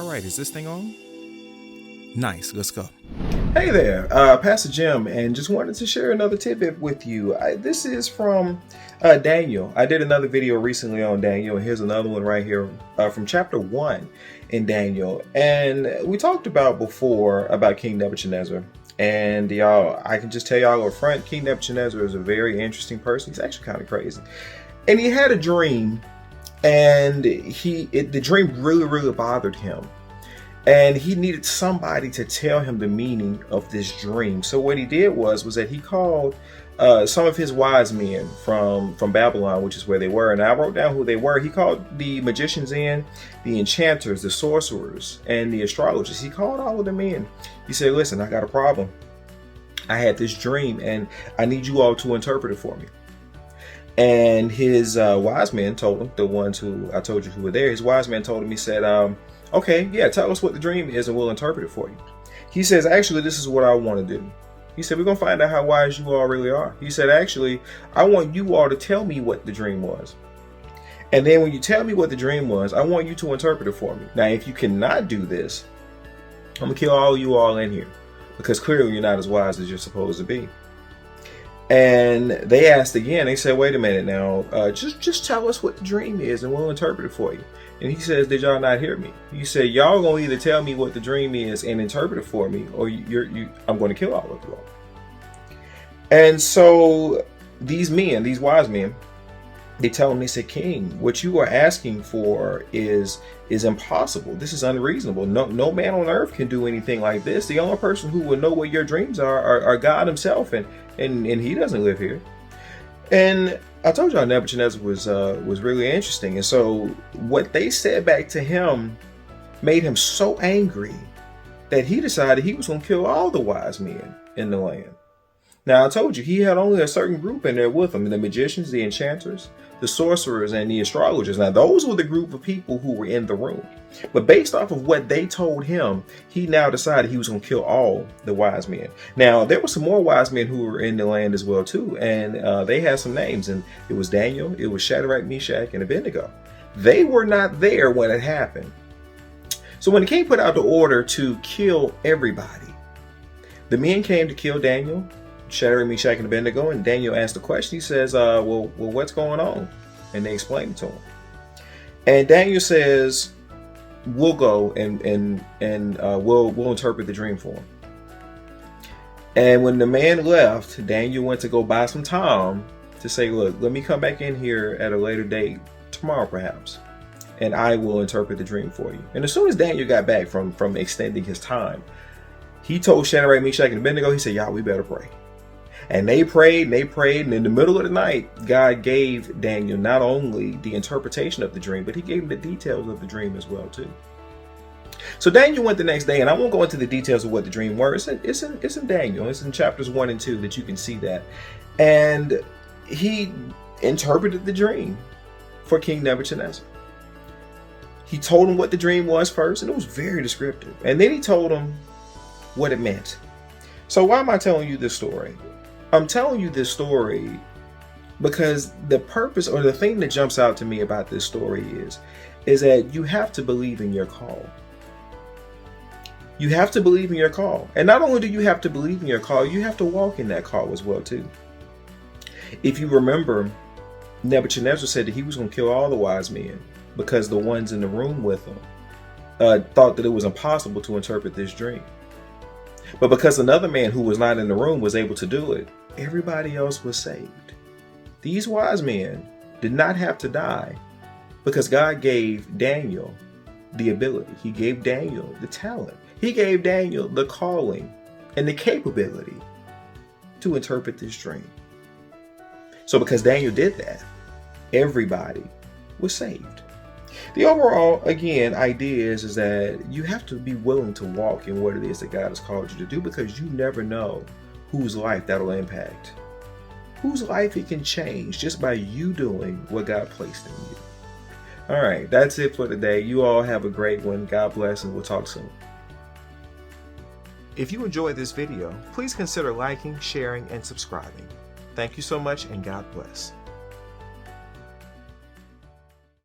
All right, is this thing on? Nice, let's go. Hey there, Pastor Jim, and just wanted to share another tidbit with you. This is from Daniel. I did another video recently on Daniel, and here's another one right here from chapter 1 in Daniel. And we talked about before about King Nebuchadnezzar. And y'all, I can just tell y'all up front, King Nebuchadnezzar is a very interesting person. He's actually kind of crazy. And he had a dream, and the dream really bothered him. And he needed somebody to tell him the meaning of this dream. So what he did was that he called some of his wise men from Babylon, which is where they were. And I wrote down who they were. He called the magicians in, the enchanters, the sorcerers, and the astrologers. He called all of them in. He said, listen, I got a problem. I had this dream, and I need you all to interpret it for me. And his wise men told him, the ones who I told you who were there, his wise men told him, he said, okay, yeah, tell us what the dream is and we'll interpret it for you. He says, actually, this is what I want to do. He said, we're going to find out how wise you all really are. He said, actually, I want you all to tell me what the dream was. And then when you tell me what the dream was, I want you to interpret it for me. Now, if you cannot do this, I'm going to kill all of you all in here, because clearly you're not as wise as you're supposed to be. And they asked again, they said, wait a minute now, just tell us what the dream is and we'll interpret it for you. And he says, did y'all not hear me? He said, y'all gonna either tell me what the dream is and interpret it for me, or I'm going to kill all of you all. And so these men, these wise men, they tell him, they said, King, what you are asking for is impossible. This is unreasonable. No man on earth can do anything like this. The only person who will know what your dreams are God himself, and he doesn't live here. And I told y'all Nebuchadnezzar was really interesting. And so what they said back to him made him so angry that he decided he was going to kill all the wise men in the land. Now, I told you, he had only a certain group in there with him: the magicians, the enchanters, the sorcerers, and the astrologers. Now, those were the group of people who were in the room. But based off of what they told him, he now decided he was going to kill all the wise men. Now, there were some more wise men who were in the land as well, too. And they had some names. And it was Daniel, it was Shadrach, Meshach, and Abednego. They were not there when it happened. So when the king put out the order to kill everybody, the men came to kill Daniel, Shadrach, Meshach, and Abednego, and Daniel asked the question. He says, well, what's going on? And they explained it to him. And Daniel says, we'll go and we'll interpret the dream for him. And when the man left, Daniel went to go buy some time to say, look, let me come back in here at a later date, tomorrow perhaps, and I will interpret the dream for you. And as soon as Daniel got back from extending his time, he told Shadrach, Meshach, and Abednego, he said, y'all, we better pray. And they prayed, and in the middle of the night, God gave Daniel not only the interpretation of the dream, but he gave him the details of the dream as well, too. So Daniel went the next day, and I won't go into the details of what the dream were. It's in Daniel. It's in chapters 1 and 2 that you can see that. And he interpreted the dream for King Nebuchadnezzar. He told him what the dream was first, and it was very descriptive. And then he told him what it meant. So why am I telling you this story? I'm telling you this story because the purpose, or the thing that jumps out to me about this story is that you have to believe in your call. You have to believe in your call. And not only do you have to believe in your call, you have to walk in that call as well too. If you remember, Nebuchadnezzar said that he was going to kill all the wise men because the ones in the room with him thought that it was impossible to interpret this dream. But because another man who was not in the room was able to do it, everybody else was saved. These wise men did not have to die because God gave Daniel the ability. He gave Daniel the talent. He gave Daniel the calling and the capability to interpret this dream. So because Daniel did that, everybody was saved. The overall, again, idea is that you have to be willing to walk in what it is that God has called you to do, because you never know whose life that'll impact, whose life it can change just by you doing what God placed in you. All right, that's it for today. You all have a great one. God bless, and we'll talk soon. If you enjoyed this video, please consider liking, sharing, and subscribing. Thank you so much, and God bless.